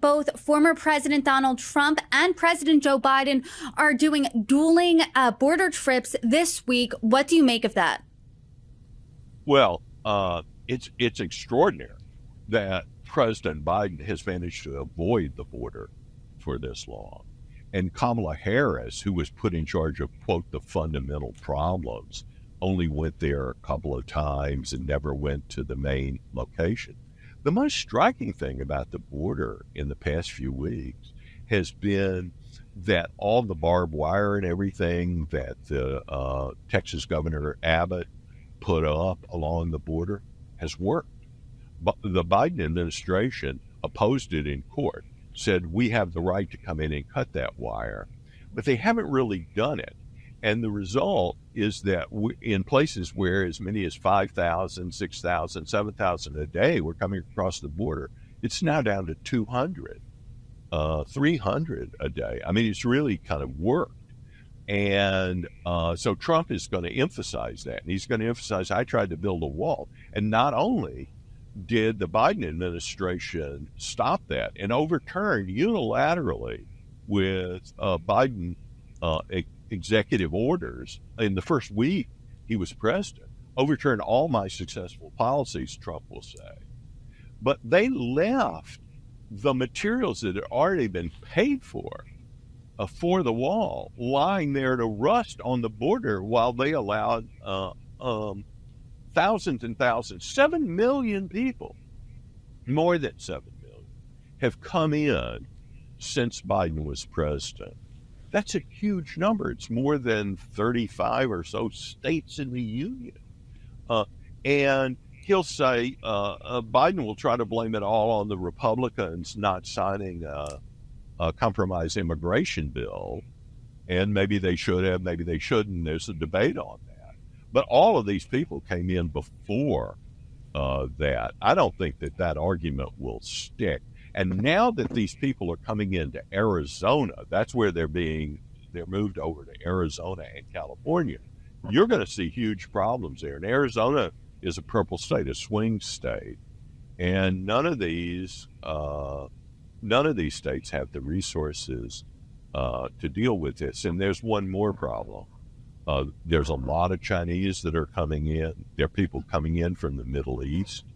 Both former President Donald Trump and President Joe Biden are doing dueling border trips this week. What do you make of that? Well, it's extraordinary that President Biden has managed to avoid the border for this long. And Kamala Harris, who was put in charge of, quote, the fundamental problems, only went there a couple of times and never went to the main location. The most striking thing about the border in the past few weeks has been that all the barbed wire and everything that the Texas Governor Abbott put up along the border has worked. But the Biden administration opposed it in court, said we have the right to come in and cut that wire, but they haven't really done it. And the result is that in places where as many as 5,000, 6,000, 7,000 a day were coming across the border, it's now down to 200, 300 a day. I mean, it's really kind of worked. And so Trump is going to emphasize that. And he's going to emphasize, I tried to build a wall. And not only did the Biden administration stop that and overturned unilaterally with Biden executive orders in the first week he was president, overturned all my successful policies, Trump will say. But they left the materials that had already been paid for the wall lying there to rust on the border while they allowed thousands and thousands, 7 million people, more than 7 million, have come in since Biden was president. That's a huge number. It's more than 35 or so states in the union. And he'll say Biden will try to blame it all on the Republicans not signing a compromise immigration bill. And maybe they should have, maybe they shouldn't. There's a debate on that. But all of these people came in before that. I don't think that argument will stick. And now that these people are coming into Arizona, that's where they're moved over to Arizona and California. You're going to see huge problems there. And Arizona is a purple state, a swing state, and none of these states have the resources to deal with this. And there's one more problem. There's a lot of Chinese that are coming in. There are people coming in from the Middle East.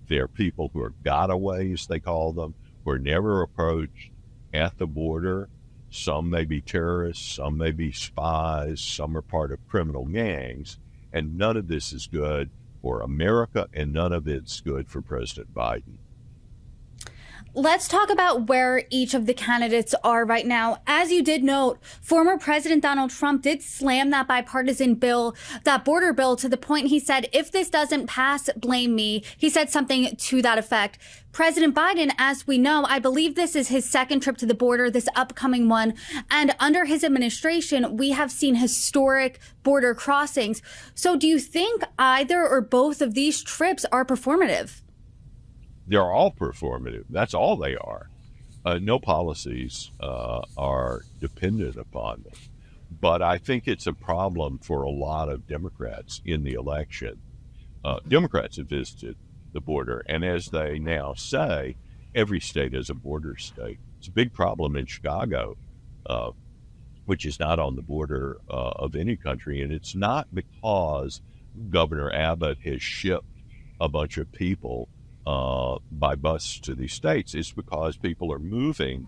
There are people who are gotaways, they call them, who are never approached at the border. Some may be terrorists, some may be spies, some are part of criminal gangs, and none of this is good for America, and none of it's good for President Biden. Let's talk about where each of the candidates are right now. As you did note, former President Donald Trump did slam that bipartisan bill, that border bill, to the point he said, if this doesn't pass, blame me. He said something to that effect. President Biden, as we know, I believe this is his second trip to the border, this upcoming one. And under his administration, we have seen historic border crossings. So do you think either or both of these trips are performative? They're all performative. That's all they are. No policies are dependent upon them. But I think it's a problem for a lot of Democrats in the election. Democrats have visited the border, and as they now say, every state is a border state. It's a big problem in Chicago, which is not on the border of any country, and it's not because Governor Abbott has shipped a bunch of people by bus to these states. It's because people are moving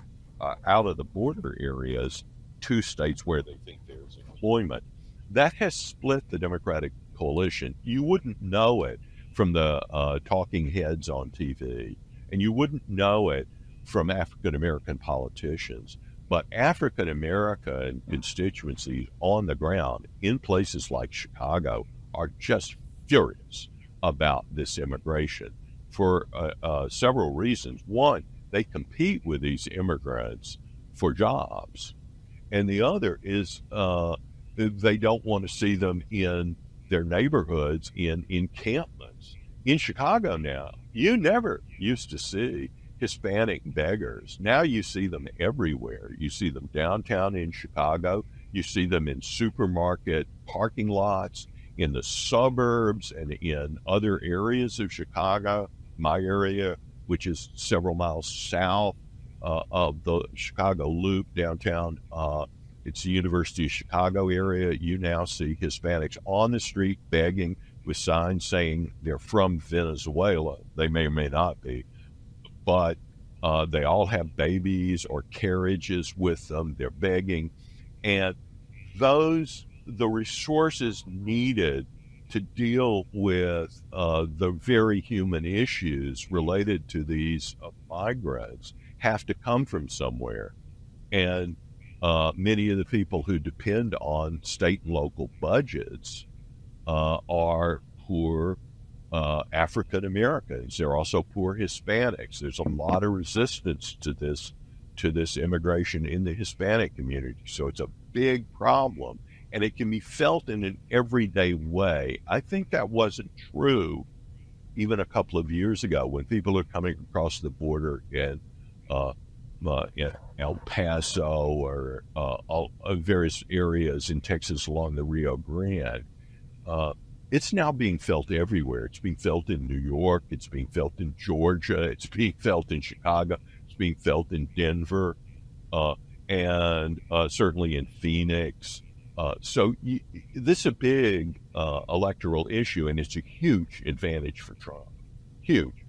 out of the border areas to states where they think there's employment. That has split the Democratic coalition. You wouldn't know it from the talking heads on TV, and you wouldn't know it from African-American politicians. But African-American constituencies on the ground in places like Chicago are just furious about this immigration for several reasons. One, they compete with these immigrants for jobs. And the other is they don't want to see them in their neighborhoods in encampments. In Chicago now, you never used to see Hispanic beggars. Now you see them everywhere. You see them downtown in Chicago. You see them in supermarket parking lots, in the suburbs, and in other areas of Chicago. My area, which is several miles south of the Chicago Loop downtown. It's the University of Chicago area. You now see Hispanics on the street begging with signs saying they're from Venezuela. They may or may not be, but they all have babies or carriages with them. They're begging. And the resources needed to deal with the very human issues related to these migrants have to come from somewhere. And many of the people who depend on state and local budgets are poor African Americans. They're also poor Hispanics. There's a lot of resistance to this immigration in the Hispanic community. So it's a big problem, and it can be felt in an everyday way. I think that wasn't true even a couple of years ago when people are coming across the border in El Paso or various areas in Texas along the Rio Grande. It's now being felt everywhere. It's being felt in New York. It's being felt in Georgia. It's being felt in Chicago. It's being felt in Denver, and certainly in Phoenix. This is a big electoral issue, and it's a huge advantage for Trump. Huge.